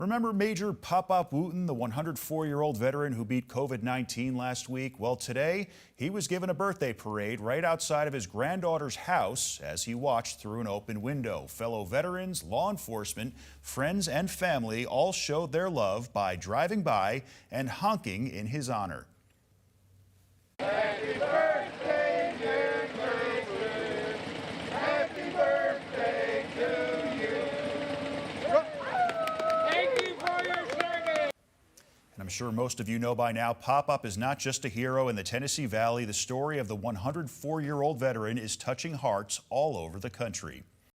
Remember Major Pop-Up Wooten, the 104-year-old veteran who beat COVID-19 last week? Well, today he was given a birthday parade right outside of his granddaughter's house as he watched through an open window. Fellow veterans, law enforcement, friends and family all showed their love by driving by and honking in his honor. Happy birthday, dear Major. Happy birthday to you. Thank you for your service. And I'm sure most of you know by now, Pop-Up is not just a hero in the Tennessee Valley. The story of the 104-year-old veteran is touching hearts all over the country.